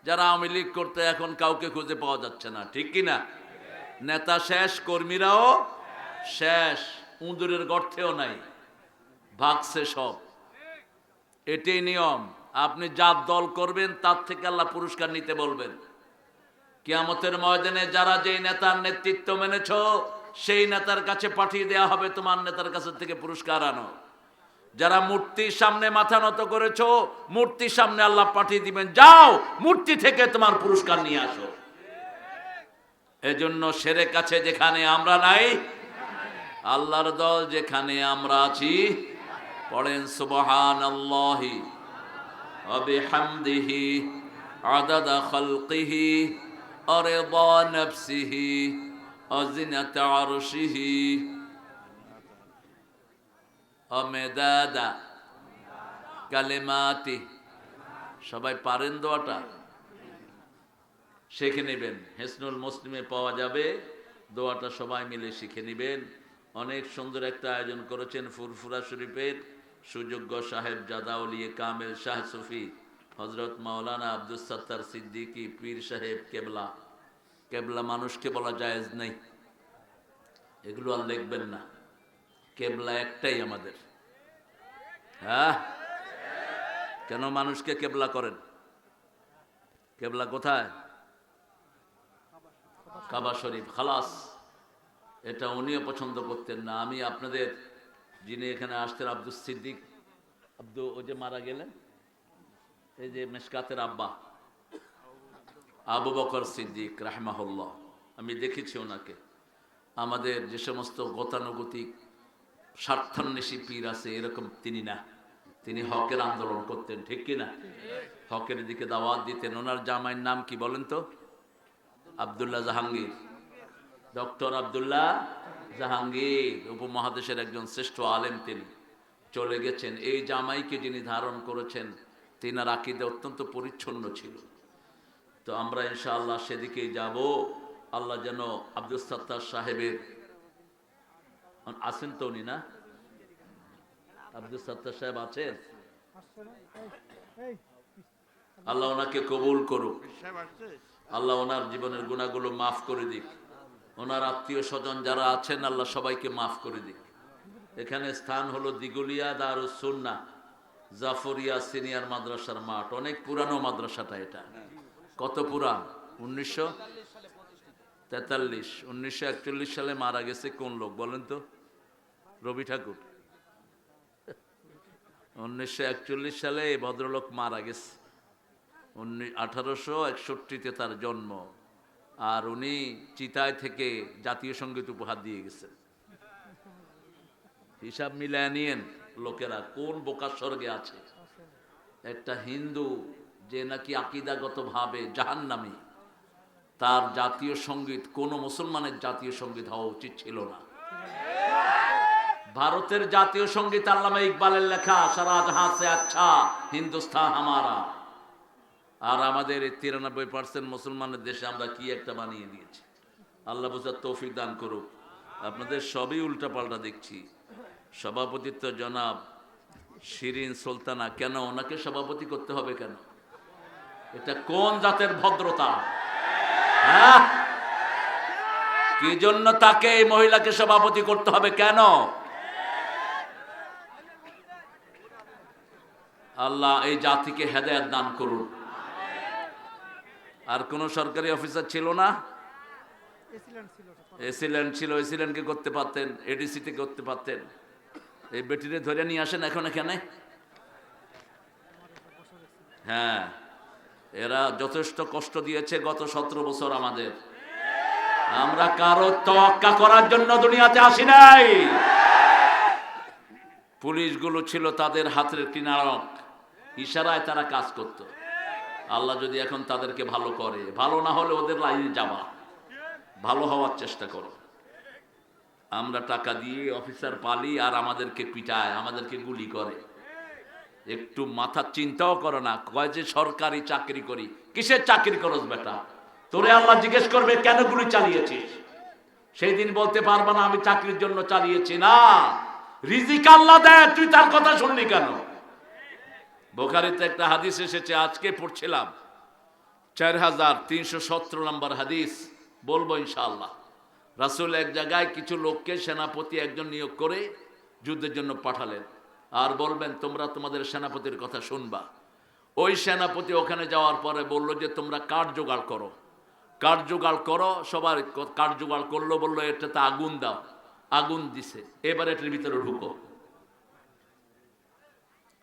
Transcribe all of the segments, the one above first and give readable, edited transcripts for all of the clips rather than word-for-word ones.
যারা আওয়ামী লীগ করতে এখন কাউকে খুঁজে পাওয়া যাচ্ছে না, ঠিক কি না? নেতা শেষ, কর্মীরাও শেষ, উঁদুরের গর্তেও নাই, ভাগছে সব। এটাই নিয়ম। আপনি যার দল করবেন তার থেকে আল্লাহ পুরস্কার নিতে বলবেন। কিয়ামতের ময়দানে যারা যেই নেতার নেতৃত্ব মেনেছ, সেই নেতার কাছে পাঠিয়ে দেওয়া হবে, তোমার নেতার কাছে থেকে পুরস্কার আনো। যারা মূর্তির সামনে মাথা নত করেছো, মূর্তির সামনে আল্লাহ পাঠিয়ে দিবেন, যাও মূর্তি থেকে তোমার পুরস্কার নিয়ে আসো। এজন্য শিরক কাছে যেখানে আমরা নাই, আল্লাহর দল যেখানে আমরা আছি, পড়েন সুবহানাল্লাহি ওয়া বিহামদিহি আদাদা খালকিহি ওয়া রিদা নাফসিহি ওয়া জিনাতা আরশিহি ওয়া মিদাদা কালিমাতি। সবাই পারেন দোয়াটা? শিখে নেবেন, হিসনুল মুসলিমে পাওয়া যাবে। দোয়াটা সবাই মিলে শিখে নেবেন। অনেক সুন্দর একটা আয়োজন করেছেন ফুরফুরা শরীফের সুযোগ্য সাহেব জাদা ওলিয়ে কামেল শাহ সুফি হজরত মাওলানা আব্দুস সাত্তার সিদ্দিকী পীর সাহেব কেবলা। কেবলা মানুষকে বলা জায়েজ নেই, এগুলো আর লিখবেন না। কেবলা একটাই আমাদের। হ্যাঁ, কেন মানুষকে কেবলা করেন? কেবলা কোথায়? কাবা শরীফ, খালাস। এটা উনিও পছন্দ করতেন না। আমি আপনাদের যিনি এখানে আসতেন আব্দুস সিদ্দিক, ও যে মারা গেলেন, এই যে মেশকাতের আব্বা আবু বকর সিদ্দিক রাহমাহুল্লাহ, আমি দেখেছি ওনাকে। আমাদের যে সমস্ত গতানুগতিক স্বার্থান্বেষী পীর আছে এরকম তিনি না। তিনি হকের আন্দোলন করতেন, ঠিক কিনা? হকের দিকে দাওয়াত দিতেন। ওনার জামাইয়ের নাম কি বলেন তো? আব্দুল্লাহ জাহাঙ্গীর, ডক্টর আব্দুল্লাহ জাহাঙ্গীর, উপমহাদেশের একজন শ্রেষ্ঠ আলেম। তিনি চলে গেছেন। এই জামাইকে যিনি ধারণ করেছেন, তিনার আকীদা অত্যন্ত পরিচ্ছন্ন ছিল। তো আমরা ইনশাআল্লাহ সেদিকেই যাব। আল্লাহ যেন আব্দুস সাত্তার সাহেবের, আছেন তো উনি না? আব্দুস সাত্তার সাহেব আছেন? আল্লাহ ওনাকে কবুল করুক। আল্লাহ ওনার জীবনের গুনাহগুলো মাফ করে দিক। ওনার আত্মীয় স্বজন যারা আছেন আল্লাহ সবাইকে মাফ করে দিক। এখানে স্থান হলো দিগুলিয়া দারুস সুন্নাহ জাফরিয়া সিনিয়র মাদ্রাসার মাঠ। অনেক পুরানো মাদ্রাসাটা। এটা কত পুরান? 1943। 1941 সালে মারা গেছে কোন লোক বলেন তো? রবি ঠাকুর। 1941 সালে এই ভদ্রলোক মারা গেছে। 1861-তে তার জন্ম। আর উনি চিতায় থেকে জাতীয় সঙ্গীত উপহার দিয়ে গেছেন। হিসাব মিলায় নিয়েন লোকেরা কোন বোকার স্বর্গে আছে। একটা হিন্দু যে নাকি আকীদাগত ভাবে জাহান্নামী, তার জাতীয় সঙ্গীত কোন মুসলমানের জাতীয় সঙ্গীত হওয়া উচিত ছিল না। ভারতের জাতীয় সঙ্গীত আল্লামা ইকবালের লেখা, সারা জাহাঁ সে আচ্ছা হিন্দুস্তান হামারা। আর আমাদের এই 93% মুসলমানের দেশে আমরা কি একটা বানিয়ে দিয়েছি। আল্লাহ বুঝার তৌফিক দান করুক। আপনাদের সবই উল্টাপাল্টা দেখছি। সভাপতিত্ব জনাব শিরিন সুলতানা, কেন ওনাকে সভাপতি করতে হবে কেন? এটা কোন জাতের ভদ্রতা? হ্যাঁ, কি জন্য তাকে, এই মহিলাকে সভাপতি করতে হবে কেন? আল্লাহ এই জাতিকে হেদায়েত দান করুন। আর কোন সরকারি অফিসার ছিল না? এসিল্যান্ড ছিল। এসিল্যান্ডকে করতে পারতেন, এডিসিতে করতে পারতেন। এই বেটিরে ধরে নিয়ে আসেন এখন এখানে। হ্যাঁ, এরা যথেষ্ট কষ্ট দিয়েছে গত 17 বছর আমাদের। আমরা কারো তোয়াক্কা করার জন্য দুনিয়াতে আসি নাই। পুলিশগুলো ছিল তাদের হাতের কিনারক, ইশারায় তারা কাজ করত। আল্লাহ যদি এখন তাদেরকে ভালো করে, ভালো না হলে ওদের লাইনে যাবা, ভালো হওয়ার চেষ্টা করো। আমরা টাকা দিয়ে অফিসার পালি আর আমাদেরকে পিটায়, আমাদেরকে গুলি করে। একটু মাথার চিন্তাও করো না। কয় যে সরকারি চাকরি করি, কিসের চাকরি করস বেটা? তোরে আল্লাহ জিজ্ঞেস করবে কেন গুলি চালিয়েছিস? সেই দিন বলতে পারবা না আমি চাকরির জন্য চালিয়েছি। না, রিজিক আল্লাহ দেয়, তুই তার কথা শুনলি কেন? বুখারীতে একটা হাদিস এসেছে, আজকে পড়ছিলাম। 4317 নম্বর হাদিস বলবো ইনশাআল্লাহ। রাসূল এক জায়গায় কিছু লোককে সেনাপতি একজন নিয়োগ করে যুদ্ধের জন্য পাঠালেন, আর বলবেন তোমরা তোমাদের সেনাপতির কথা শুনবা। ওই সেনাপতি ওখানে যাওয়ার পরে বলল যে তোমরা কাঠ জোগাড় করো, কাঠ জোগাড় করো। সবার কাঠ জোগাড় করলো, বললো এটাতে আগুন দাও, আগুন দিছে, এবার এটার ভিতরে ঢুকো।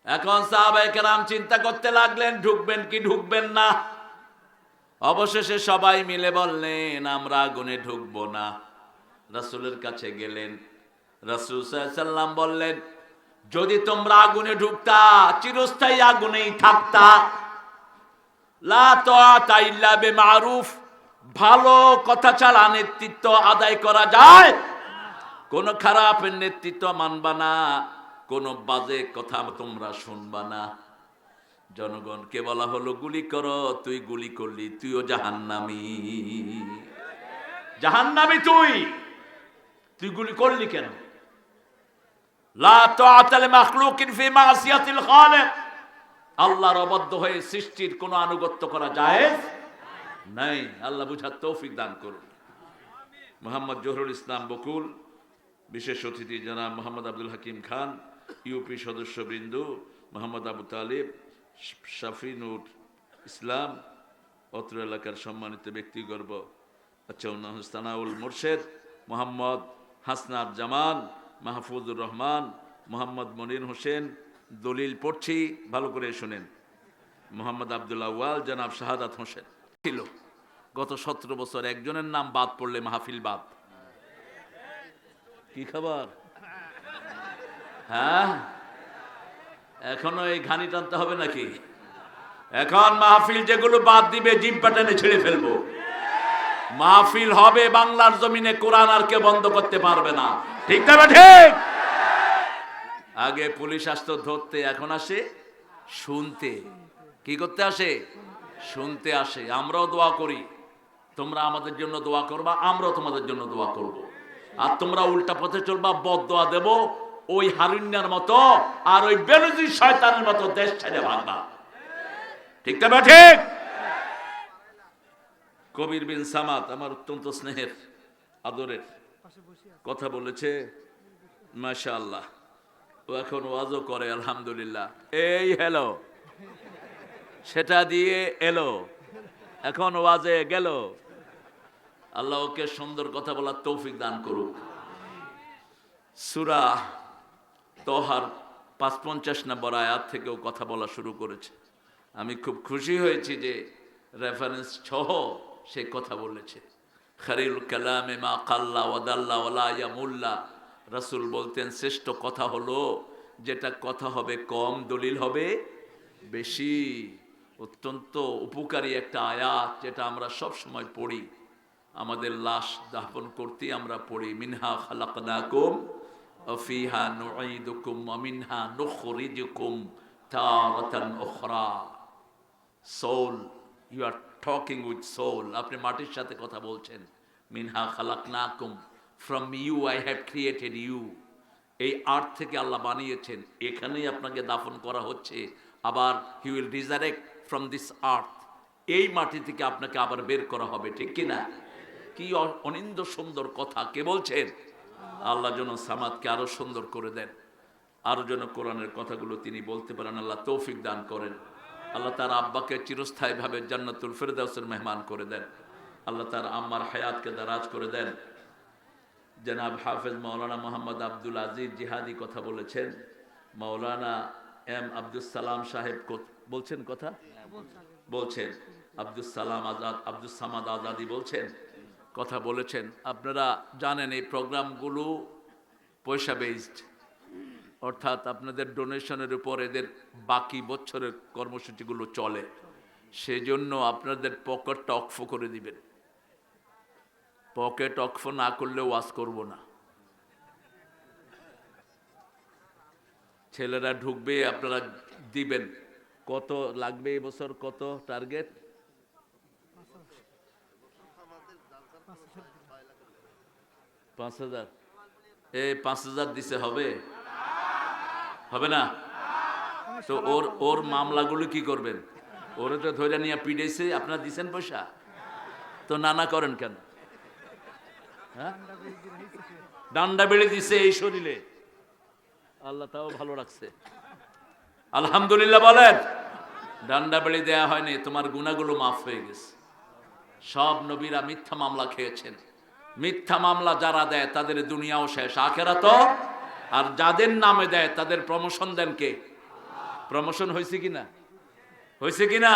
এখন সাহাবায়ে কেরাম চিন্তা করতে লাগলেন ঢুকবেন কি ঢুকবেন না। অবশেষে সবাই মিলে বললেন আমরা আগুনে ঢুকবো না। রাসূলের কাছে গেলেন, রাসূল সাল্লাল্লাহু আলাইহি সাল্লাম বললেন যদি তোমরা আগুনে ঢুকতা চিরস্থায়ী আগুনেই থাকতা। লা তাআতা ইল্লা বিমারুফ, ভালো কথা ছাড়া নেতৃত্ব আদায় করা যায়? কোন খারাপ নেতৃত্ব মানবা না, কোন বাজে কথা তোমরা শুনবা না। জনগণকে বলা হলো গুলি করো, তুই গুলি করলি, তুইও জাহান্নামী। জাহান্নামী তুই গুলি করলি কেন? লা তাআতা লিমাখলুকিন ফি মাসিয়াতিল খালিক, আল্লাহর অবাধ্য হয়ে সৃষ্টির কোনো আনুগত্য করা জায়েজ নাই। আল্লাহ বুঝার তৌফিক দান করুন। মোহাম্মদ জহুরুল ইসলাম বকুল, বিশেষ অতিথি জনাব মোহাম্মদ আব্দুল হাকিম খান, ইউপি সদস্যবৃন্দ মোহাম্মদ আবু তালিব, শাফিনুর ইসলাম, অত্র এলাকার সম্মানিত ব্যক্তিগর্ব, সানাউল মুর্শেদ, মোহাম্মদ হাসনাত জামান, মাহফুজুর রহমান, মোহাম্মদ মনির হোসেন, দলিল পড়ছি ভালো করে শুনেন, মোহাম্মদ আব্দুল্লাহ ওয়াল, জনাব শাহাদাত হোসেন ছিল। গত 17 বছর একজনের নাম বাদ পড়লে মাহফিল বাদ। কি খবর? হ্যাঁ, এখনো এই ঘানি টানতে হবে নাকি? এখন মাহফিল যেগুলো বাদ দিবে জিম্পা টেনে ছেড়ে ফেলবো। মাহফিল হবে বাংলার জমিনে, কোরআন আর কেউ বন্ধ করতে পারবে না। ঠিক তবে ঠিক। আগে পুলিশ আসতো ধরতে, এখন আসে শুনতে। কি করতে আসে? শুনতে আসে। আমরাও দোয়া করি, তোমরা আমাদের জন্য দোয়া করবা, আমরাও তোমাদের জন্য দোয়া করব। আর তোমরা উল্টা পথে চলবা, বদদোয়া দেব ওই হারুন্যার মতো আর ওই বেনজির শয়তানের মতো দেশ ছেড়ে ভাগবা। ঠিক তবে ঠিক। কবির বিন সামাদ আমার অত্যন্ত স্নেহের আদরের কথা বলেছে, মাশাআল্লাহ। ও এখন ওয়াজও করে আলহামদুলিল্লাহ। এই হ্যালো, সেটা দিয়ে এলো, এখন ওয়াজে গেল। আল্লাহ ওকে সুন্দর কথা বলার তৌফিক দান করুক। সূরা তহার 55 নম্বর আয়াত থেকেও কথা বলা শুরু করেছে। আমি খুব খুশি হয়েছি যে রেফারেন্স সহ সে কথা বলেছে। খায়রুল কালামে মা কাল্লা ওয়া দাল্লা ওয়া লা ইয়ামুল্লা। রাসূল বলতেন শ্রেষ্ঠ কথা হলো যেটা কথা হবে কম, দলিল হবে বেশি। অত্যন্ত উপকারী একটা আয়াত, যেটা আমরা সব সময় পড়ি। আমাদের লাশ দাফন করতে আমরা পড়ি মিনহা খালাকনাকুম ওয়া ফিহা নুঈদুকুম ওয়া মিনহা নুখরিজুকুম তারাতান উখরা। Soil, you are talking with soil. আপনি মাটির সাথে কথা বলছেন। মিনহা খালাকনাকুম, from you I have created you. এই আর্থ থেকে আল্লাহ বানিয়েছেন, এখানেই আপনাকে দাফন করা হচ্ছে। আবার he will resurrect from this earth, এই মাটি থেকে আপনাকে আবার বের করা হবে। ঠিক কিনা? কি অনিন্দ সুন্দর কথা! কে বলছেন? আল্লাহ যেন সামাদকে আরো সুন্দর করে দেন, আরো যেন কোরআনের কথাগুলো তিনি বলতে পারেন। আল্লাহ তৌফিক দান করেন। আল্লাহ তার আব্বাকে চিরস্থায়ীভাবে জান্নাতুল ফেরদাউসের মেহমান করে দেন। আল্লাহ তার আম্মার হায়াতকে দারাজ করে দেন। জনাব হাফেজ মাওলানা মোহাম্মদ আব্দুল আজিজ জিহাদি কথা বলেছেন। মাওলানা এম আব্দুল সালাম সাহেব বলছেন কথা বলছেন। আব্দুল সালাম আজাদ, আব্দুল সামাদ আজাদি বলছেন কথা বলেছেন। আপনারা জানেন এই প্রোগ্রামগুলো পয়সা বেসড, অর্থাৎ আপনাদের ডোনেশনের উপর এদের বাকি বছরের কর্মসূচিগুলো চলে। সেজন্য আপনাদের পকেটটা অক্ফ করে দিবেন। পকেট অক্ফ না করলে ওয়াজ করব না। ছেলেরা ঢুকবে, আপনারা দিবেন। কত লাগবে এই বছর? কত টার্গেট? 5,000। এই 5,000 দিছে হবে? হবে না তো ওর মামলাগুলো কি করবেন? ওরে তো ধরে নিয়ে পিড়েছে, আপনারা দিছেন পয়সা? তো নানা করেন কেন? হ্যাঁ, ডান্ডা বেড়ে দিছে এই শরীরে, আল্লাহ তাও ভালো রাখছে, আলহামদুলিল্লাহ বলেন। ডান্ডা বেড়ে দেয়া হয়নি, তোমার গুনাহগুলো মাফ হয়ে গেছে। সব নবীরা মিথ্যা মামলা খেয়েছেন। মিথ্যা মামলা যারা দেয় তাদের দুনিয়াও শেষ, আখেরাতও। আর যাদের নামে দেয় তাদের প্রমোশন দেন কে? প্রমোশন হয়েছে কিনা? হয়েছে কিনা?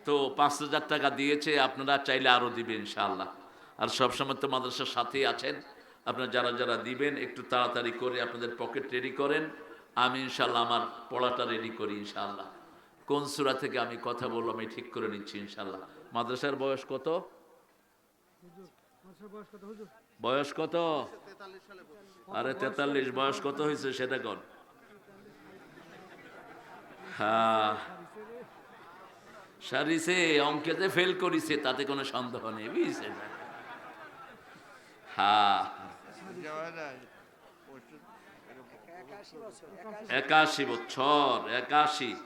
তো 5,000 টাকা দিয়েছে, আপনারা চাইলে আরো দিবেন ইনশাআল্লাহ। আর সবসময় তো মাদ্রাসার সাথেই আছেন, আপনারা যারা যারা দিবেন একটু তাড়াতাড়ি করে আপনাদের পকেট রেডি করেন। আমি ইনশাআল্লাহ আমার পড়াটা রেডি করি ইনশাআল্লাহ। কোন সূরা থেকে আমি কথা বললাম আমি ঠিক করে নিচ্ছি ইনশাআল্লাহ। মাদ্রাসার বয়স কত? বয়স কত? আরে 43। বয়স কত হয়েছে সেটা কর। হ্যাঁ, সারিছে, অঙ্কেতে ফেল করিছে, তাতে কোনো সন্দেহ নেই, বুঝছে? হ্যাঁ, 81 বছর। 81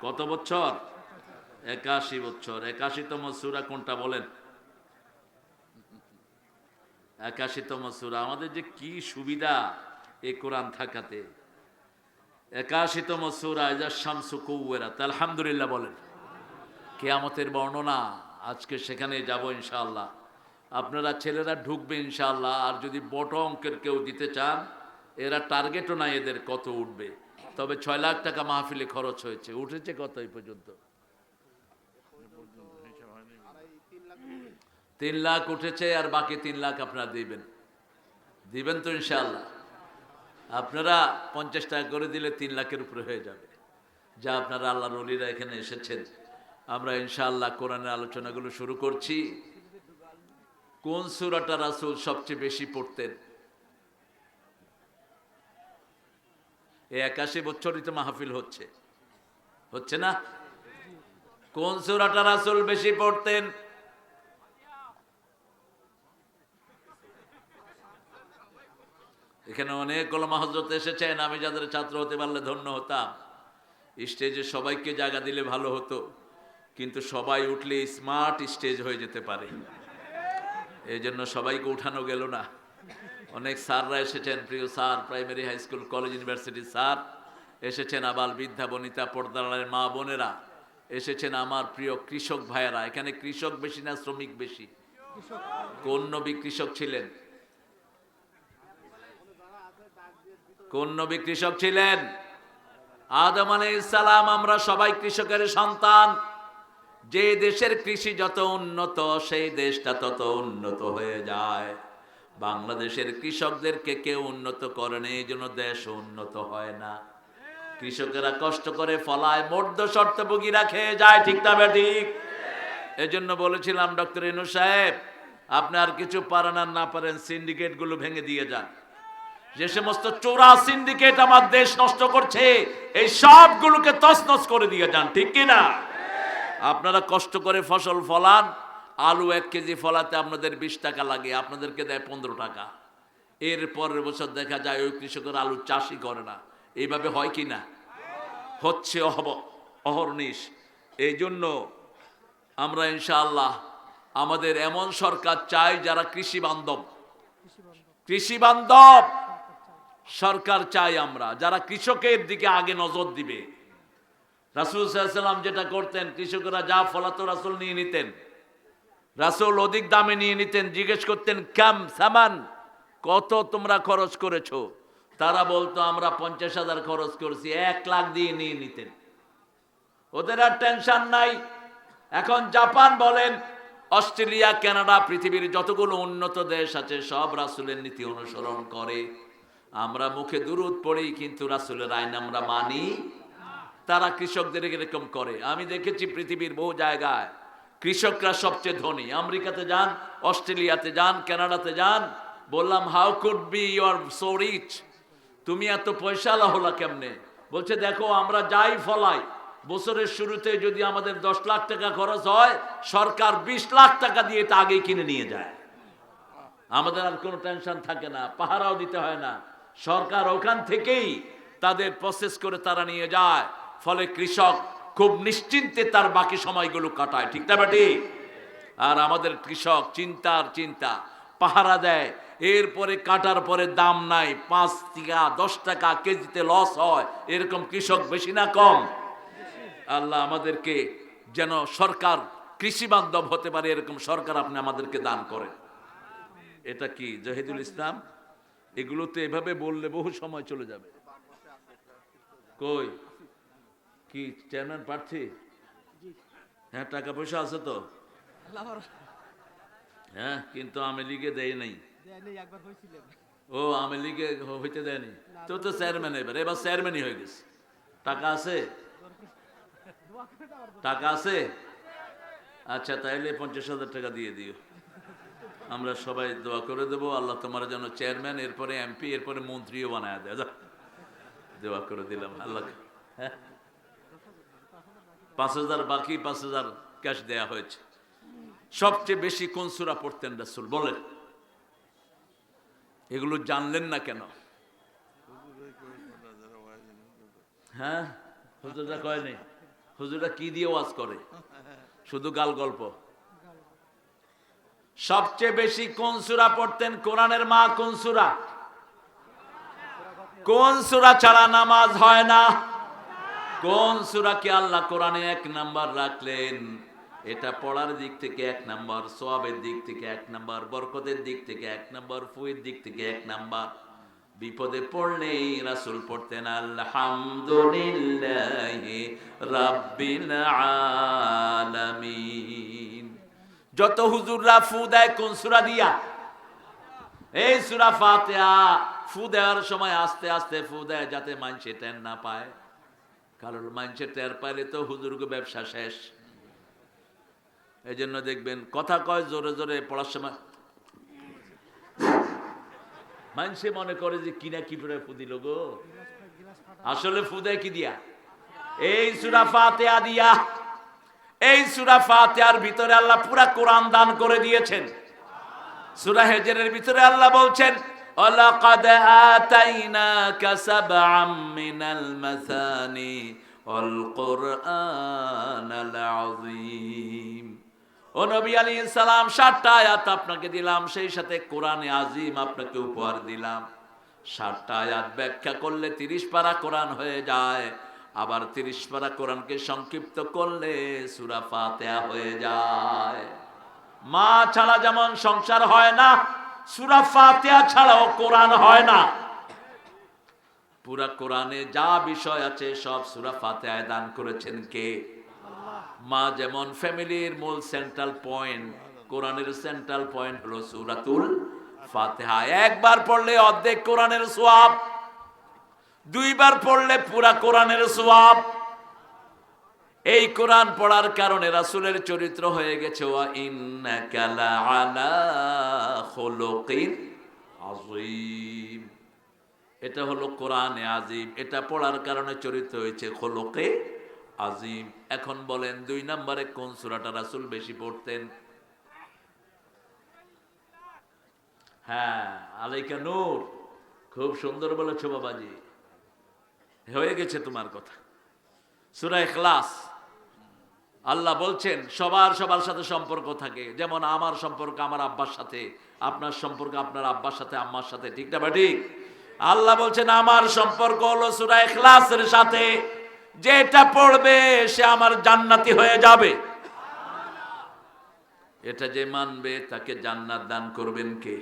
কত বছর? 81 বছর। 81তম সূরা কোনটা বলেন? 81তম সূরা। আমাদের যে কি সুবিধা এই কোরআন থাকাতে। 81তম সূরা ইযা শামসু কুওয়ারাত। আলহামদুলিল্লাহ বলেন। কিয়ামতের বর্ণনা, আজকে সেখানে যাব ইনশাআল্লাহ। আপনারা ছেলেরা ঢুকবে ইনশাআল্লাহ। আর যদি বড় অঙ্কের কেউ দিতে চান, এরা টার্গেটও নাই এদের কত উঠবে। তবে 6 লাখ টাকা মাহফিলে খরচ হয়েছে। উঠেছে কত এই পর্যন্ত? 3 লাখ উঠেছে, আর বাকি 3 লাখ আপনারা দিবেন। দিবেন তো ইনশাআল্লাহ? আপনারা 50 টাকা করে দিলে 3 লাখের উপরে হয়ে যাবে। যা আপনারা আল্লাহর ওলিরা এখানে এসেছেন, আমরা ইনশাআল্লাহ কোরআনের আলোচনাগুলো শুরু করছি। কোন সূরাটা রাসূল সবচেয়ে বেশি পড়তেন? এই 81 বছরই তো মাহফিল হচ্ছে, হচ্ছে না? কোন সূরাটা রাসূল বেশি পড়তেন? এখানে অনেক ওলামা হযরত এসেছেন, আমি যাদের ছাত্র হতে পারলে ধন্য হতাম। স্টেজে সবাইকে জায়গা দিলে ভালো হতো, কিন্তু সবাই উঠলে স্মার্ট স্টেজ হয়ে যেতে পারে, এই জন্য সবাইকে উঠানো গেল না। অনেক স্যাররা এসেছেন, প্রিয় sir, primary, high school, college, ইউনিভার্সিটির স্যার এসেছেন, আবাল বৃদ্ধা বনিতা পর্দার মা বোনেরা এসেছেন, আমার প্রিয় কৃষক ভাইয়েরা। এখানে কৃষক বেশি না শ্রমিক বেশি? কোন নবী কৃষক ছিলেন? কোন নবী কৃষক ছিলেন? আদম আলাইহিস সালাম। আমরা সবাই কৃষকের সন্তান। যে দেশের কৃষি যত উন্নত, সেই দেশটা তত উন্নত হয়ে যায়। বাংলাদেশের কৃষকদেরকে কেউ উন্নত করে না, এই জন্য দেশ উন্নত হয় না। কৃষকেরা কষ্ট করে ফলায়, মধ্য শর্তভোগীরা খেয়ে যায়, ঠিক না ঠিক? এই জন্য বলেছিলাম ডক্টর ইউনূস সাহেব, আপনি আর কিছু পারেন আর না পারেন, সিন্ডিকেট গুলো ভেঙে দিয়ে যান। যে সমস্ত চোরা সিন্ডিকেট আমার দেশ নষ্ট করছে, এই সবগুলোকে তছনছ করে দিয়ে যান, ঠিক কিনা? আপনারা কষ্ট করে ফসল ফলান, আলু 1 কেজি ফলাতে আপনাদের 20 টাকা লাগে, আপনাদেরকে দেয় 15 টাকা। এর পরের বছর দেখা যায় ওই কৃষকের আলু চাষই করে না। এইভাবে হয় কি না? হচ্ছে অহর্নিশ। এই জন্য আমরা ইনশাআল্লাহ আমাদের এমন সরকার চাই যারা কৃষি বান্ধব, কৃষি বান্ধব সরকার চাই আমরা, যারা কৃষকের দিকে আগে নজর দিবে। রাসূল সাল্লাল্লাহু আলাইহি ওয়াসাল্লাম যেটা করতেন, কৃষকরা যা ফলাতো রাসূল নিয়ে নিতেন। রাসূল অধিক দামে নিয়ে নিতেন, জিজ্ঞেস করতেন কাম সামান, কত তোমরা খরচ করেছো? তারা বলতো আমরা 50,000 খরচ করেছি, 1 লাখ দিয়ে নিয়ে নিতেন। ওদের আর টেনশন নাই। এখন জাপান বলেন, অস্ট্রেলিয়া, কানাডা, পৃথিবীর যতগুলো উন্নত দেশ আছে সব রাসূলের নীতি অনুসরণ করে। আমরা মুখে দুরূদ পড়ি, কিন্তু রাসূলের আইন আমরা মানি। তারা কৃষকদের এরকম করে। আমি দেখেছি পৃথিবীর বহু জায়গায় কৃষকরা সবচেয়ে ধনী। আমেরিকাতে যান, অস্ট্রেলিয়াতে যান, কানাডাতে যান, বললাম how could be you are so rich, তুমি এত পয়সাওয়ালা হলা কেমনে? বলছে দেখো আমরা যাই ফলাই, বছরের শুরুতে যদি আমাদের 10 লাখ টাকা খরচ হয়, সরকার 20 লাখ টাকা দিয়ে এটা আগেই কিনে নিয়ে যায়। আমাদের আর কোনো টেনশন থাকে না, পাহারাও দিতে হয় না, সরকার ওখান থেকেই তাদের প্রসেস করে তারা নিয়ে যায়। ফলে কৃষক খুব নিশ্চিন্তে তার বাকি সময়গুলো কাটায়, ঠিক না বেটি? আর আমাদের কৃষক চিন্তার চিন্তা, পাহারা দেয়, এরপরে কাটার পরে দাম নাই, 5 টাকা 10 টাকা কেজিতে লস হয়, এরকম কৃষক বেশি না কম? আল্লাহ আমাদেরকে যেন সরকার কৃষি বান্ধব হতে পারে এরকম সরকার আপনি আমাদেরকে দান করেন। এটা কি জহিদুল ইসলাম? এগুলো তো এভাবে বললে বহু সময় চলে যাবে। কই কি চেয়ারম্যান প্রার্থী? হ্যাঁ, টাকা পয়সা আছে তো? হ্যাঁ, কিন্তু আওয়ামী লীগে দেয় নাই। ও, আওয়ামী লীগে হইতে দেয়নি তো? তো চেয়ারম্যান এবার চেয়ারম্যানই হয়ে গেছে। টাকা আছে? টাকা আছে? আচ্ছা, তাইলে 50,000 টাকা দিয়ে দিও, আমরা সবাই দোয়া করে দেবো আল্লাহ তোমার যেন চেয়ারম্যান, এরপরে এমপি, এরপরে মন্ত্রীও বানায় দেয়। দোয়া করে দিলাম আল্লাহ। হ্যাঁ, 5,000 বাকি, 5,000 ক্যাশ দেয়া হয়েছে। সবচেয়ে বেশি কোন সূরা পড়তেন রাসূল বলেন? এগুলো জানলেন না কেন? হ্যাঁ, হুজুররা কয় নেই? হুজুররা কি দিয়ে ওয়াজ করে? শুধু গাল গল্প। সবচেয়ে বেশি কোন সূরা পড়তেন? কোরআনের মা কোন সূরা? কোন সূরা ছাড়া নামাজ হয় না? কোন সূরাকে আল্লাহ কোরআনে 1 নাম্বার রাখলেন? এটা পড়ার দিক থেকে 1 নাম্বার, সওয়াবের দিক থেকে 1 নাম্বার, বরকতের দিক থেকে 1 নাম্বার, ফুয়ের দিক থেকে 1 নাম্বার। বিপদে পড়লেই রাসূল পড়তেন আলহামদুলিল্লাহি রাব্বিল আলামিন। যত হুজুররা ফু দেয় কোন সূরা দিয়া? এই সূরা ফাতিহা। ফু দেওয়ার সময় আস্তে আস্তে ফু দেয় যাতে মানুষে টের না পায়, কারণ মানুষে টের পাইলে তো হুজুরকে ব্যবসা শেষ। এই জন্য দেখবেন কথা কয় জোরে জোরে, পড়ার সময় মানুষে মনে করে যে কিনা কি করে ফু দিল গো, আসলে ফু দেয় কি দিয়া? এই সূরা ফাতিহা দিয়া। এই সূরা ফাতিহার ভিতরে আল্লাহ পুরা কোরআন দান করে দিয়েছেন। সূরা হিজরের ভিতরে আল্লাহ বলছেন ওয়ালাকাদ আতাইনাকা সাবআম মিনাল মাসানি ওয়াল কুরআনাল আযীম। ও নবী আলাইহিস সালাম, 7টা আয়াত আপনাকে দিলাম, সেই সাথে কোরআনে আযীম আপনাকে উপহার দিলাম। 7টা আয়াত ব্যাখ্যা করলে 30 পারা কোরআন হয়ে যায়, আবার 30 পারা কোরআনকে সংক্ষিপ্ত করলে সূরা ফাতিহা হয়ে যায়। মা ছাড়া যেমন সংসার হয় না, সূরা ফাতিহা ছাড়াও কোরআন হয় না। পুরা কোরআনে যা বিষয় আছে সব সূরা ফাতিহায় দান করেছেন কে? মা যেমন ফ্যামিলির মূল সেন্ট্রাল পয়েন্ট, কোরআনের সেন্ট্রাল পয়েন্ট হলো সূরাতুল ফাতিহা। একবার পড়লে অর্ধেক কোরআনের সওয়াব, 2 বার পড়লে পুরা কোরআনের সওয়াব। এই কোরআন পড়ার কারণে রাসূলের চরিত্র হয়ে গেছে ওয়া ইন্নাকা লাআলা খুলুকিন আযীম। এটা হলো কোরআনে আযীম, এটা পড়ার কারণে চরিত্র হয়েছে খুলুকে আযীম। এখন বলেন 2 নম্বরে কোন সূরাটা রাসূল বেশি পড়তেন? হ্যাঁ, আলাইকা নূর, খুব সুন্দর বলেছো বাবাজি, হয়ে গেছে তোমার কথা। সূরা ইখলাস। আল্লাহ বলছেন সবার সবার সাথে সম্পর্ক থাকে, যেমন আমার সম্পর্ক আমার আব্বার সাথে, আপনার সম্পর্ক আপনার আব্বার সাথে, আম্মার সাথে, ঠিক না ঠিক? আল্লাহ বলছেন আমার সম্পর্ক হলো সূরা ইখলাসের সাথে, যেটা পড়বে সে আমার জান্নাতি হয়ে যাবে। এটা যে মানবে তাকে জান্নাত দান করবেন কে?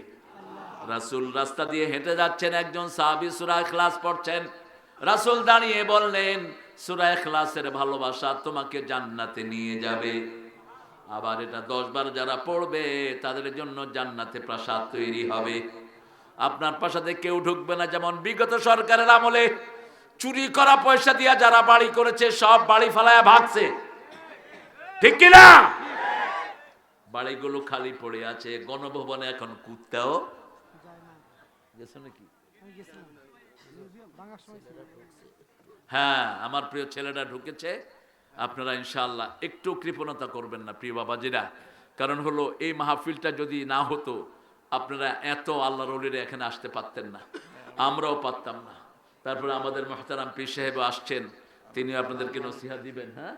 রাসূল রাস্তা দিয়ে হেঁটে যাচ্ছেন, একজন সাহাবী সূরা ইখলাস পড়ছেন, রাসূল দাঁড়িয়ে বললেন সূরা ইখলাসের ভালোবাসা তোমাকে জান্নাতে নিয়ে যাবে। আবার এটা 10 বার যারা পড়বে তাদের জন্য জান্নাতে প্রাসাদ তৈরি হবে। আপনার প্রাসাদে কেউ ঢুকবে না, যেমন বিগত সরকারের আমলে চুরি করা পয়সা দিয়া যারা বাড়ি করেছে সব বাড়ি ফালায়া ভাগছে, ঠিক কিনা? বাড়িগুলো খালি পড়ে আছে, গণভবনে এখন কুত্তাও গেছে নাকি? হ্যাঁ, আমার প্রিয় ছেলেরা ঢুকেছে। আপনারা ইনশাআল্লাহ একটু কৃপণতা করবেন না প্রিয় বাবাজিরা, কারণ হলো এই মাহফিলটা যদি না হতো আপনারা এত আল্লাহর ওলিরা এখানে আসতে পারতেন না, আমরাও পারতাম না। তারপরে আমাদের মুহতারাম পীর সাহেব আসছেন, তিনি আপনাদেরকে নসিহত দিবেন। হ্যাঁ।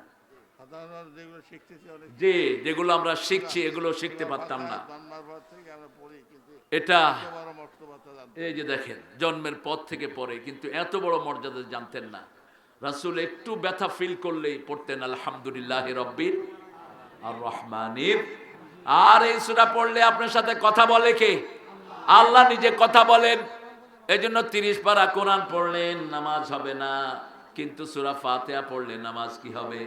সাধারণ যেগুলো শিখতেছি অনেক যে যেগুলো আমরা শিখছি এগুলো শিখতে পারতাম না। জন্মার পর থেকে আমরা পড়ি, কিন্তু এটা এত বড় মর্তবাটা জানতাম এই যে দেখেন, জন্মের পর থেকে পড়ে কিন্তু এত বড় মর্যাদা জানতেন না। রাসূল একটু ব্যথা ফিল করলেই পড়তেন আলহামদুলিল্লাহি রাব্বিল আর রহমানির। আর এই সূরা পড়লে আপনার সাথে কথা বলে কে? আল্লাহ নিজে কথা বলেন। এজন্য 30 পারা কোরআন পড়লেন নামাজ হবে না, কিন্তু সূরা ফাতিহা পড়লে নামাজ কি হবে?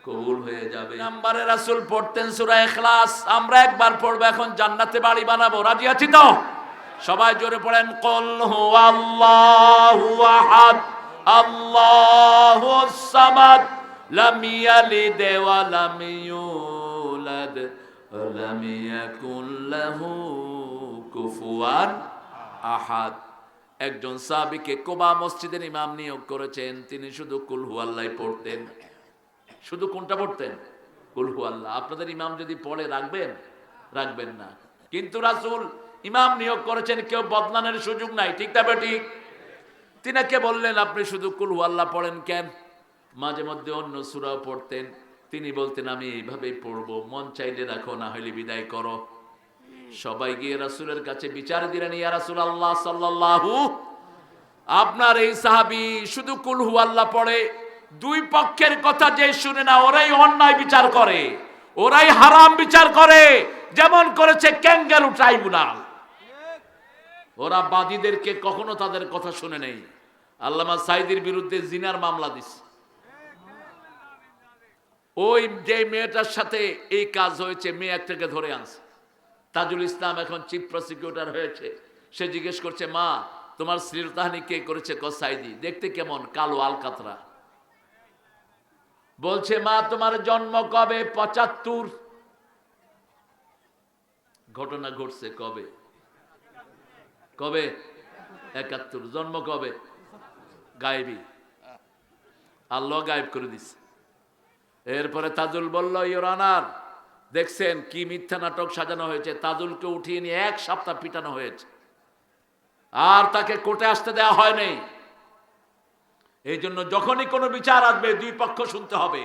কবুল হয়ে যাবে। নম্বরে রাসূল পড়তেন সূরা ইখলাস। আমরা একবার পড়বো, এখন জান্নাতে বাড়ি বানাবো, রাজি আছি তো? সবাই জোরে পড়েন, কুল হুয়াল্লাহু আহাদ আল্লাহুস সামাদ লাম ইয়ালিদ ওয়া লাম ইউলাদ ওয়া লাম ইয়াকুল লাহু কুফুয়ান আহাদ। একজন সাহাবীকে কুবা মসজিদের ইমাম নিয়োগ করেছেন, তিনি শুধু কুল হুয়াল্লাহ পড়তেন। শুধু কোনটা পড়তেন? কুল হুয়াল্লাহ। আপনাদের ইমাম যদি পড়ে রাখবেন? রাখবেন না। কিন্তু রাসূল ইমাম নিয়োগ করেছেন, কেউ বদলানোর সুযোগ নাই, ঠিক না বেঠিক? তিনাকে বললেন আপনি শুধু কুল হুয়াল্লাহ পড়েন কেন? মাঝে মধ্যে অন্য সূরাও পড়তেন। তিনি বলতেন আমি এইভাবেই পড়বো, মন চাইলে রাখো, না হইলে বিদায় করো। সবাই গিয়ে রাসূলের কাছে বিচার দিলেন, ইয়া রাসূলুল্লাহ সাল্লাল্লাহু, আপনার এই সাহাবী শুধু কুল হুয়াল্লাহ পড়ে, দুই পক্ষের কথা যে শুনে না ওরাই অন্যায় বিচার করে, ওরাই হারাম বিচার করে, যেমন করেছে ক্যাঙ্গারু ট্রাইব্যুনাল। ওরা বাদীদেরকে কখনো তাদের কথা শুনে নেই। আল্লামা সাঈদীর বিরুদ্ধে জিনার মামলা দিছে। ওই যে মেয়েটার সাথে এই কাজ হয়েছে, মেয়ে একটাকে ধরে আনছে। তাজুল ইসলাম এখন চিফ প্রসিকিউটর হয়েছে। সে জিজ্ঞেস করছে, মা তোমার শ্লীলতাহানি কে করেছে? ক সাঈদী। দেখতে কেমন? কালো আলকাতরা। বলছে মা তোমার জন্ম কবে? 75। ঘটনা ঘটছে কবে? কবে? 71। জন্ম কবে? গায়েবী, আল্লাহ গায়েব করে দিচ্ছে। এরপরে তাজুল বলল, ইওর অনার, দেখছেন কি মিথ্যা নাটক সাজানো হয়েছে। তাজুলকে উঠিয়ে নিয়ে 1 সপ্তাহ পিটানো হয়েছে, আর তাকে কোর্টে আসতে দেওয়া হয়নি। এই জন্য যখনই কোনো বিচার আসবে দুই পক্ষ শুনতে হবে।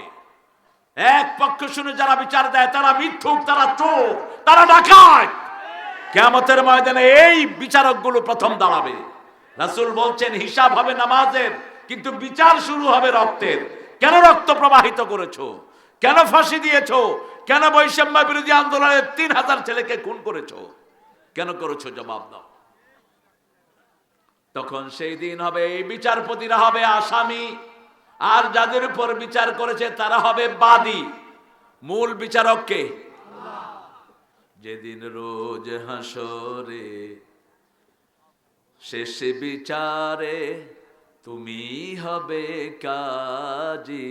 এক পক্ষ শুনে যারা বিচার দেয় তারা মিথ্যুক, তারা চোর, তারা ডাকাত। কিয়ামতের ময়দানে এই বিচারকগুলো প্রথম দাঁড়াবে। রাসূল বলছেন হিসাব হবে নামাজের, কিন্তু বিচার শুরু হবে রক্তের। কেন রক্ত প্রবাহিত করেছো? কেন ফাঁসি দিয়েছো? কেন বৈষম্য বিরোধী আন্দোলনে 3000 ছেলেকে খুন করেছো? কেন করেছো? জবাব দাও। তখন সেই দিন হবে এই বিচারপতিরা হবে আসামি, আর যাদের উপর বিচার করেছে তারা হবে বাদী। মূল বিচারক কে? যেদিন রোজ হাসরে শেষ বিচারে তুমি হবে কাজী।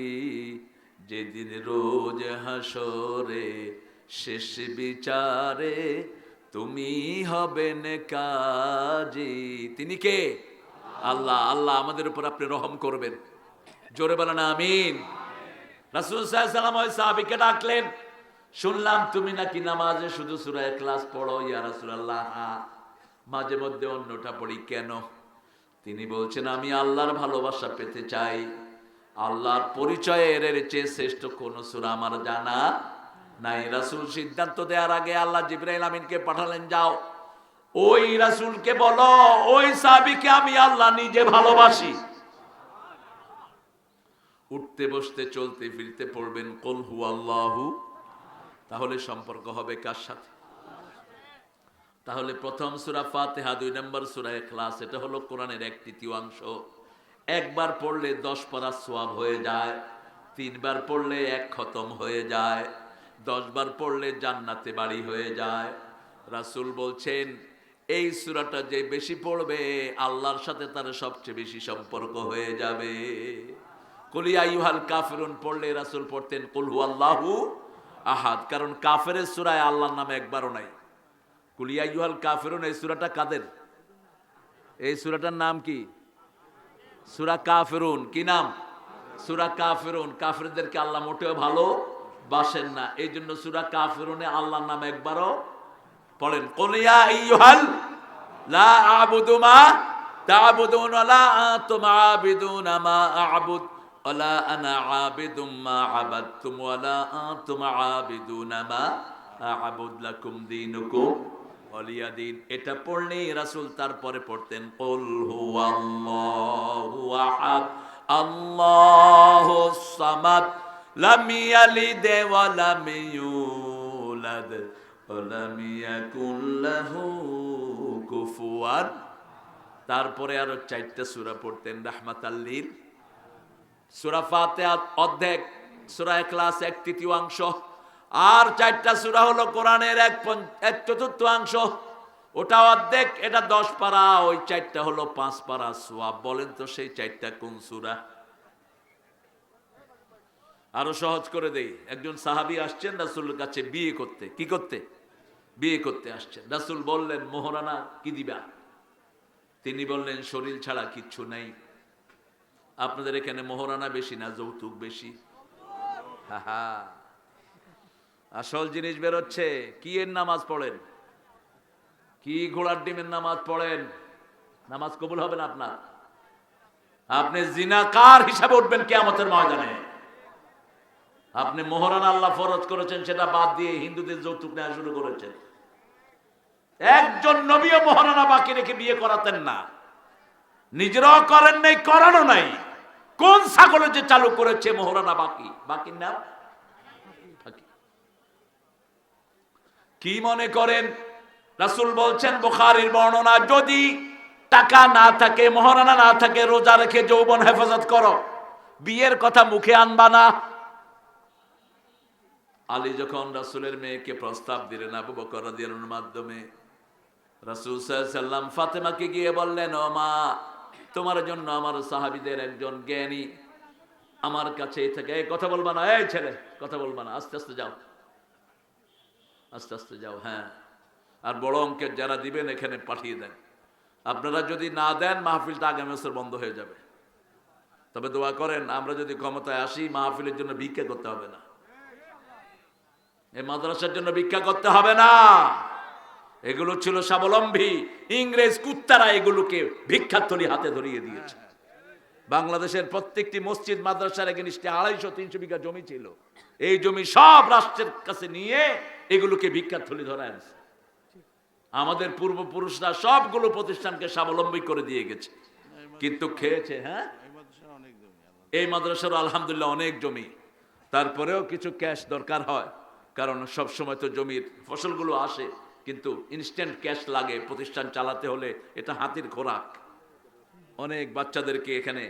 যেদিন রোজ হাসরে শেষ বিচারে তুমি হবেন কাজী। তিনি কে? আল্লাহ। আল্লাহ আমাদের উপর আপনি রহম করবেন, জোরে বলেন আমিন। রাসূল সাল্লাল্লাহু আলাইহি ওয়াসাল্লাম ওই সাহাবীকে ডাকলেন, শুনলাম তুমি নাকি নামাজে শুধু সূরা ইখলাস পড়ো। ইয়া রাসূলুল্লাহ, মাঝে মধ্যে অন্যটা পড়ি, কেন? তিনি বলছেন আমি আল্লাহর ভালোবাসা পেতে চাই। আল্লাহর পরিচয়ের চেয়ে শ্রেষ্ঠ কোন সূরা আমার জানা নাই। রাসূল সিদ্ধান্ত দেওয়ার আগে আল্লাহ জিবরাইল আমিনকে পাঠালেন, যাও ওই রাসূলকে বলো ওই সাহাবীকে আমি আল্লাহ নিজে ভালোবাসি। উঠতে বসতে চলতে ফিরতে পড়বেন কুল হুয়াল্লাহু। তাহলে সম্পর্ক হবে কার সাথে? তাহলে প্রথম সূরা ফাতিহা, 2 নম্বর সূরা ইখলাস, এটা হলো কোরআনের 1/3 একবার পড়লে 10 পারা সওয়াব হয়ে যায়। 3 বার পড়লে 1 খতম হয়ে যায়। 10 বার পড়লে জান্নাতে বাড়ি হয়ে যায়। রাসূল বলছেন এই সূরাটা যে বেশি পড়বে আল্লাহর সাথে তার সবচেয়ে বেশি সম্পর্ক হয়ে যাবে। কুল ইয়া আইয়ুহাল কাফিরুন পড়লে রাসূল পড়তেন কুল হুয়াল্লাহু আহাদ, কারণ কাফেরের সূরায় আল্লাহর নাম একবারও নাই। কুল ইয়া আইয়ুহাল কাফিরুন এই সূরাটা কাদের? এই সূরাটার নাম কি? সূরা কাফিরুন। কি নাম? সূরা কাফিরুন। কাফেরদেরকে আল্লাহ মোটেও ভালোবাসেন না, এই জন্য সূরা কাফিরুনে আল্লাহর নাম একবারও পড়েন। কুল ইয়া আইয়ুহাল লা আ'বুদু মা তা'বুদুন ওয়া লা আনতুম আ'বিদুনা মা আ'বুদ ওয়ালা আনা আবিদুম মা আবাদতুম ওয়ালা আনতুম আবিদুনা মা আ'বুদ লাকুম দীনুকুম ওয়ালিয়া দীন। এটা পড়লেই রাসূল তারপরে পড়তেন কুল হুয়াল্লাহু আহাদ আল্লাহুস সামাদ লাম ইয়ালিদ ওয়া লাম ইউলাদ ওয়া লাম ইয়াকুল লাহু কুফুয়ান। তারপরে আরো 4টা সূরা পড়তেন রাহমাতাল লিল। সূরা ফাতিহা অর্ধেক, সূরা ইখলাস 1/3 আর 4টা সূরা হলো কোরআনের 1/4 ওটা অর্ধেক, এটা 10 পারা, ওই 4টা হলো 5 পারা সওয়াব। বলেন তো সেই 4টা কোন সূরা? আরো সহজ করে দেই। একজন সাহাবী আসছেন রাসূলের কাছে বিয়ে করতে। কি করতে? বিয়ে করতে আসছেন। রাসূল বললেন মোহরানা কি দিবা? তিনি বললেন শরীর ছাড়া কিচ্ছু নাই। আপনাদের এখানে মোহরানা বেশি না যৌতুক বেশি? আসল জিনিস বেরোচ্ছে। কি এর নামাজ পড়েন? কি ঘোড়ার ডিমের নামাজ পড়েন? নামাজ কবুল হবে না আপনার। আপনি জিনাকার হিসাবে উঠবেন কিয়ামতের ময়দানে। আপনি মোহরানা আল্লাহ ফরজ করেছেন, সেটা বাদ দিয়ে হিন্দুদের যৌতুক নেওয়া শুরু করেছেন। একজন নবীও মোহরানা বাকি রেখে বিয়ে করাতেন না, নিজেরাও করেন নাই, করানো নাই। কোন ছাগলে যে চালু করেছে মোহরানা বাকি? বাকি না কি মনে করেন? রাসূল বলছেন বুখারীর বর্ণনা, যদি টাকা না থাকে, মোহরানা না থাকে, রোজা রেখে যৌবন হেফাজত করো, বিয়ের কথা মুখে আনবা না। আলী যখন রাসূলের মেয়েকে প্রস্তাব দিলেন আবু বকর রাদিয়াল্লাহু আনহুর মাধ্যমে, রাসূল সাল্লাল্লাহু আলাইহি সাল্লাম ফাতেমাকে গিয়ে বললেন, ও মা, তোমার জন্য আমার সাহাবীদের একজন জ্ঞানী আমার কাছে থেকে। এই কথা বলবা না, এই ছেলে কথা বলবা না, আস্তে আস্তে যাও, আস্তে আস্তে যাও। হ্যাঁ, আর বড় অঙ্কের যারা দিবেন এখানে পাঠিয়ে দেন। আপনারা যদি না দেন মাহফিলটা আগামী বছর বন্ধ হয়ে যাবে। তবে দোয়া করেন আমরা যদি ক্ষমতায় আসি মাহফিলের জন্য ভিক্ষা করতে হবে না, এই মাদ্রাসার জন্য ভিক্ষা করতে হবে না। এগুলো ছিল স্বাবলম্বী। ইংরেজ কুত্তারা এগুলোকে ভিক্ষাথলি হাতে ধরিয়ে দিয়েছে। বাংলাদেশের প্রত্যেকটি মসজিদ মাদ্রাসার এগেনিস্টে 250-300 বিঘা জমি ছিল। এই জমি সব রাষ্ট্রের কাছে নিয়ে এগুলোকে ভিক্ষাথলি ধরায় আনছে। আমাদের পূর্বপুরুষরা সবগুলো প্রতিষ্ঠানকে স্বাবলম্বী করে দিয়ে গেছে, কিন্তু খেয়েছে। হ্যাঁ, এই মাদ্রাসার আলহামদুলিল্লাহ অনেক জমি। তারপরেও কিছু ক্যাশ দরকার হয়, কারণ সব সময় তো জমির ফসলগুলো আসে, কিন্তু ইনস্ট্যান্ট ক্যাশ লাগে প্রতিষ্ঠান চালাতে হলে। এটা হাতির খোরাক। অনেক বাচ্চাদেরকে এখানে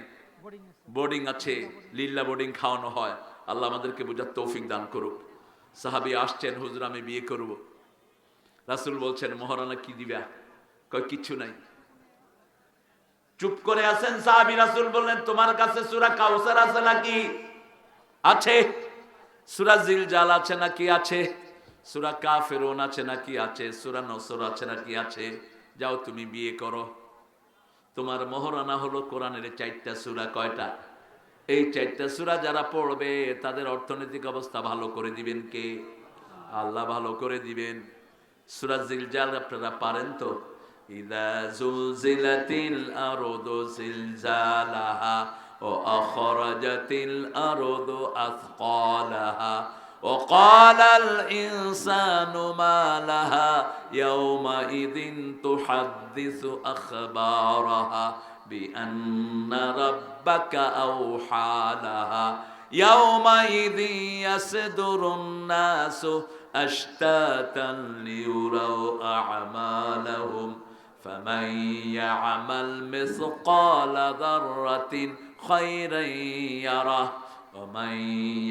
বোর্ডিং আছে, লিল্লা বোর্ডিং খাওয়ানো হয়। আল্লাহ আমাদেরকে বোঝার তৌফিক দান করুক। সাহাবী আসছেন, হুজুর আমি বিয়ে করব। রাসূল বলছেন মোহরানা কি দিবা? কয় কিচ্ছু নাই। চুপ করে আছেন সাহাবী। রাসূল বললেন তোমার কাছে সূরা কাউসার আছে নাকি? আছে। সূরা জিলজাল আছে নাকি? আছে। সূরা কাফিরুন আছে নাকি? আছে। সূরা নসর আছে নাকি? আছে। যাও তুমি বিয়ে করো। তোমার মোহরানা হলো কোরআনের 4টা সূরা। কয়টা? এই 4টা সূরা যারা পড়বে তাদের অর্থনৈতিক অবস্থা ভালো করে দিবেন কে? আল্লাহ ভালো করে দিবেন। সূরা জিলজাল আপনারা পারেন তো? ইযা যুলজিলাতিল আরদু জিলজালাহা ওয়া আখরাজাতিল আরদু আথকালাহা ওয়া ক্বালাল ইনসানু মা লাহা ইয়াওমাইযিন তুহাদ্দিসু আখবারাহা বিআন্না রাব্বাকা আওহা লাহা ইয়াওমাইযিন ইয়াসদুরুন নাসু আশতাতান লিয়ুরাউ আ'মালাহুম ফামান ইয়া'মাল মিসকালা যাররাতিন খায়রান ইয়ারাহ ওয়া মান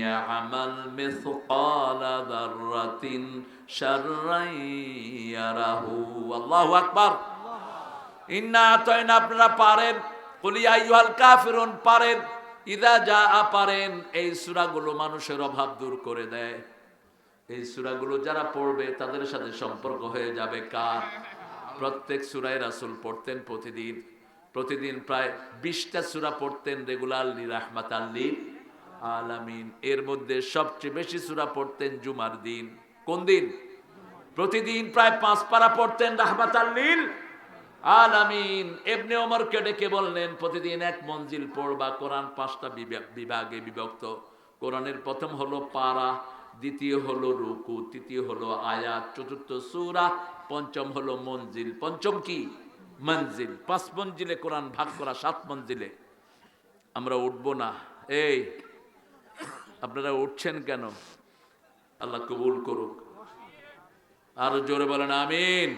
ইয়া'মাল মিসকালা যাররাতিন শাররান ইয়ারাহু। আল্লাহু আকবার। ইন্না আতাইনা আপনারা পারেন, কুল ইয়া আইয়ুহাল কাফিরুন পারেন, ইযা জাআ পারেন। এই সূরাগুলো মানুষের অভাব দূর করে দেয়। এই সূরাগুলো যারা পড়বে তাদের সাথে সম্পর্ক হয়ে যাবে কার? প্রত্যেক সূরায় রাসূল পড়তেন প্রতিদিন প্রায় 20টা সূরা পড়তেন রেগুলারলি, রাহমাতাল লিল আলামিন। এর মধ্যে সবচেয়ে বেশি সূরা পড়তেন জুমার দিন। কোন দিন? প্রতিদিন প্রায় 5 পারা পড়তেন রাহমাতাল লিল আলামিন ইবনে ওমরকে ডেকে বললেন, প্রতিদিন এক মঞ্জিল পড়বা। কোরআন 5টা বিভাগে বিভক্ত। কোরআনের প্রথম হলো পারা, দ্বিতীয় হলো রুকু, তৃতীয় হলো আয়াত, চতুর্থ সূরা, পঞ্চম হলো মঞ্জিল। পঞ্চম কি? মঞ্জিল। 5 মঞ্জিলে কোরআন ভাগ করা, 7 মঞ্জিলে। আমরা উঠবো না। এই আপনারা উঠছেন কেন? আল্লাহ কবুল করুক। আরো জোরে বলেন আমিন।